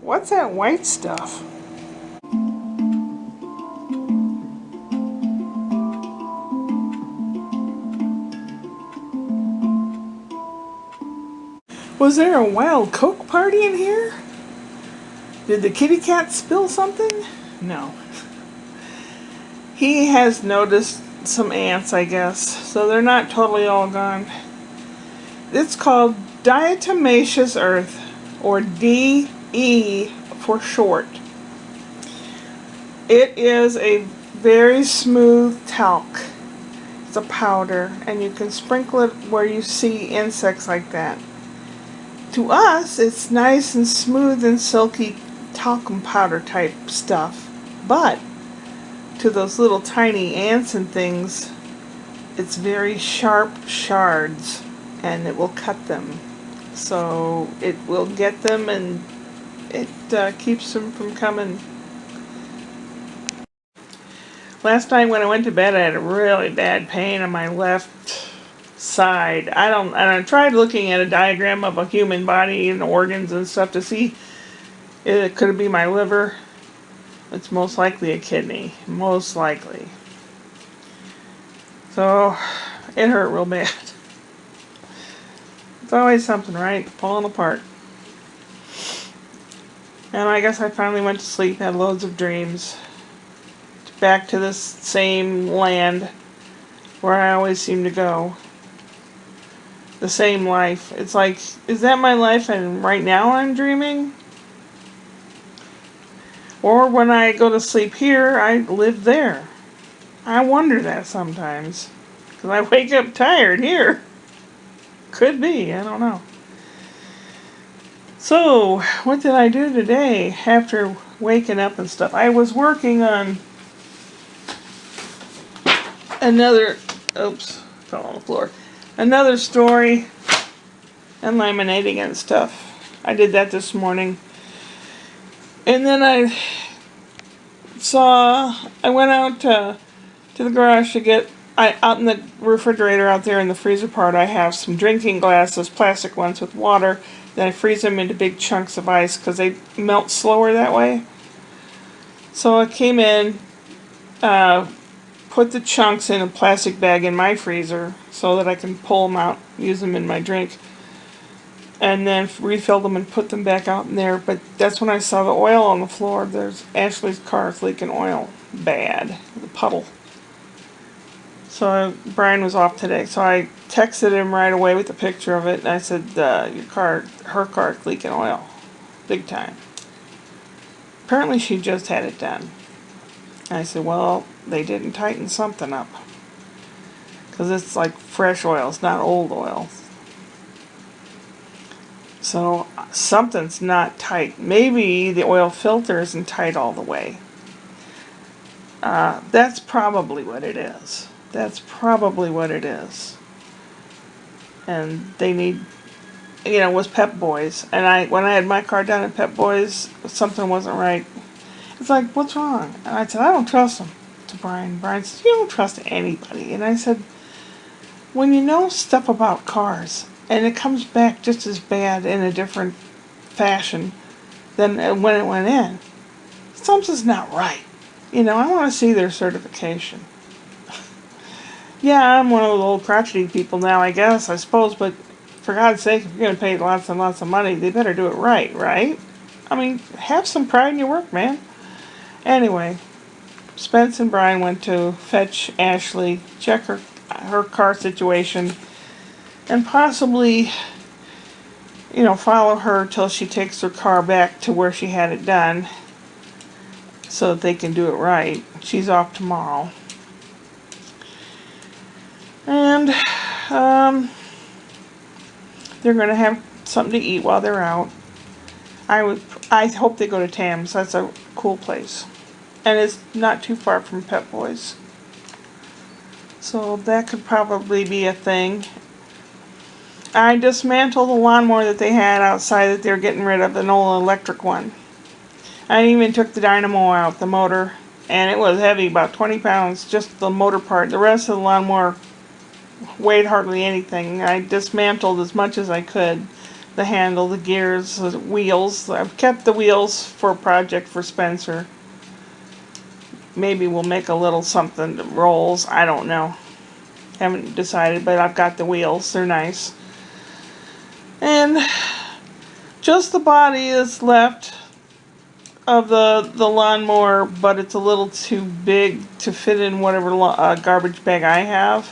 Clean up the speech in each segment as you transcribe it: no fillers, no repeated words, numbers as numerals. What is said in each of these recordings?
What's that white stuff? Was there a wild Coke party in here? Did the kitty cat spill something? No. He has noticed some ants, I guess, so they're not totally all gone. It's called diatomaceous earth, or DE for short. It is a very smooth talc. It's a powder, and you can sprinkle it where you see insects like that. To us, it's nice and smooth and silky talcum powder type stuff, but to those little tiny ants and things, it's very sharp shards, and it will cut them. So it will get them, and it keeps them from coming. Last night when I went to bed, I had a really bad pain on my left side. I tried looking at a diagram of a human body and organs and stuff to see if could it be my liver. It's most likely a kidney, most likely. So it hurt real bad. It's always something, right? Falling apart. And I guess I finally went to sleep, had loads of dreams. Back to this same land where I always seem to go. The same life. It's like, is that my life and right now I'm dreaming? Or when I go to sleep here, I live there. I wonder that sometimes. Because I wake up tired here. Could be, I don't know. So, what did I do today after waking up and stuff? I was working on another, oops, fell on the floor. Another story and laminating and stuff. I did that this morning. And then I went out to the garage to get, out in the refrigerator out there in the freezer part, I have some drinking glasses, plastic ones with water. Then I freeze them into big chunks of ice because they melt slower that way. So I came in, put the chunks in a plastic bag in my freezer so that I can pull them out, use them in my drink, and then refill them and put them back out in there. But that's when I saw the oil on the floor. There's Ashley's car's leaking oil. Bad. The puddle. So Brian was off today, so I texted him right away with a picture of it, and I said, her car's leaking oil. Big time. Apparently she just had it done. And I said, well, they didn't tighten something up. Because it's like fresh oil, it's not old oil. So something's not tight. Maybe the oil filter isn't tight all the way. That's probably what it is. That's probably what it is. And they need, it was Pep Boys. And when I had my car done at Pep Boys, something wasn't right. It's like, what's wrong? And I said, I don't trust them. To Brian. Brian said, you don't trust anybody. And I said, when you know stuff about cars, and it comes back just as bad in a different fashion than when it went in, something's not right. I want to see their certification. Yeah, I'm one of those old crotchety people now, I guess, I suppose, but for God's sake, if you're going to pay lots and lots of money, they better do it right? I mean, have some pride in your work, man. Anyway, Spence and Brian went to fetch Ashley, check her car situation, and possibly, follow her till she takes her car back to where she had it done so that they can do it right. She's off tomorrow. And they're going to have something to eat while they're out. I hope they go to Tam's. That's a cool place. And it's not too far from Pep Boys. So that could probably be a thing. I dismantled the lawnmower that they had outside that they're getting rid of, an old electric one. I even took the dynamo out, the motor, and it was heavy, about 20 pounds, just the motor part. The rest of the lawnmower weighed hardly anything. I dismantled as much as I could the handle, the gears, the wheels. I've kept the wheels for a project for Spencer. Maybe we'll make a little something that rolls. I don't know. Haven't decided, but I've got the wheels. They're nice. And just the body is left of the lawnmower, but it's a little too big to fit in whatever garbage bag I have.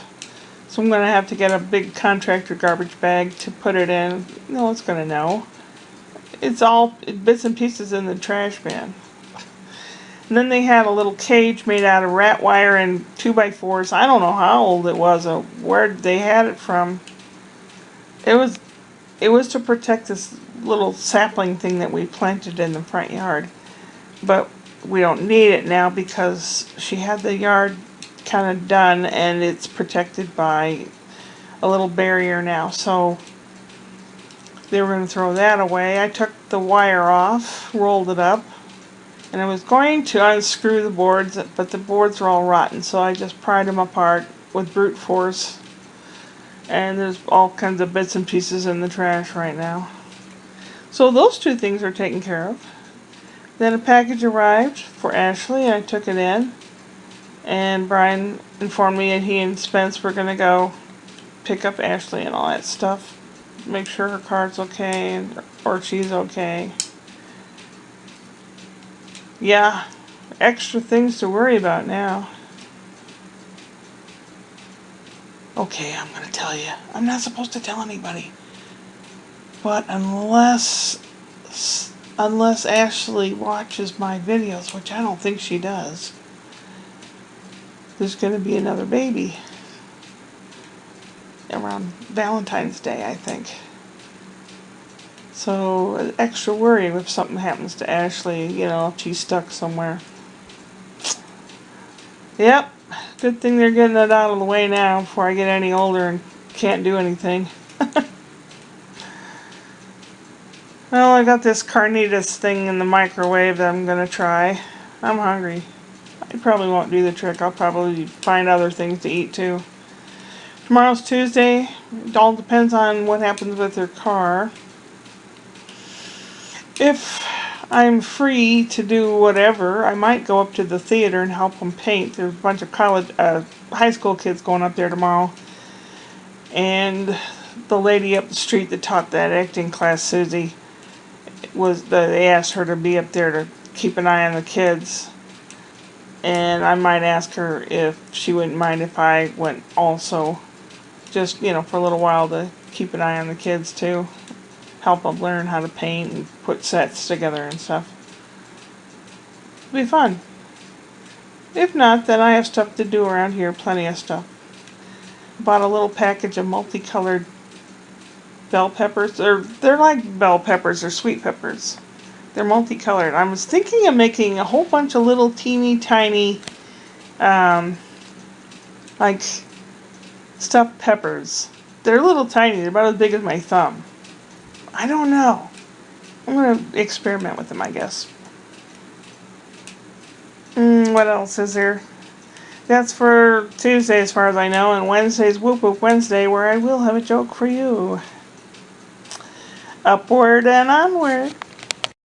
So I'm going to have to get a big contractor garbage bag to put it in. No one's going to know. It's all bits and pieces in the trash bin. And then they had a little cage made out of rat wire and 2x4s. I don't know how old it was or where they had it from. It was to protect this little sapling thing that we planted in the front yard. But we don't need it now because she had the yard kind of done and it's protected by a little barrier now. So they were going to throw that away. I took the wire off, rolled it up, and I was going to unscrew the boards, but the boards are all rotten, so I just pried them apart with brute force. And there's all kinds of bits and pieces in the trash right now. So those two things are taken care of. Then a package arrived for Ashley, and I took it in. And Brian informed me that he and Spence were going to go pick up Ashley and all that stuff. Make sure her car's okay, or she's okay. Yeah, extra things to worry about now. Okay, I'm going to tell you. I'm not supposed to tell anybody. But unless Ashley watches my videos, which I don't think she does, there's going to be another baby around Valentine's Day, I think. So, extra worry if something happens to Ashley, you know, if she's stuck somewhere. Yep, good thing they're getting it out of the way now before I get any older and can't do anything. Well, I got this carnitas thing in the microwave that I'm going to try. I'm hungry. I probably won't do the trick. I'll probably find other things to eat too. Tomorrow's Tuesday. It all depends on what happens with her car. If I'm free to do whatever, I might go up to the theater and help them paint. There's a bunch of high school kids going up there tomorrow. And the lady up the street that taught that acting class, Susie, they asked her to be up there to keep an eye on the kids. And I might ask her if she wouldn't mind if I went also. Just, you know, for a little while to keep an eye on the kids too. Help them learn how to paint and put sets together and stuff. It'll be fun. If not, then I have stuff to do around here. Plenty of stuff. Bought a little package of multicolored bell peppers. They're like bell peppers. They're sweet peppers. They're multicolored. I was thinking of making a whole bunch of little teeny tiny like stuffed peppers. They're little tiny. They're about as big as my thumb. I don't know. I'm going to experiment with them, I guess. What else is there? That's for Tuesday as far as I know, and Wednesday's Whoop Whoop Wednesday, where I will have a joke for you. Upward and onward.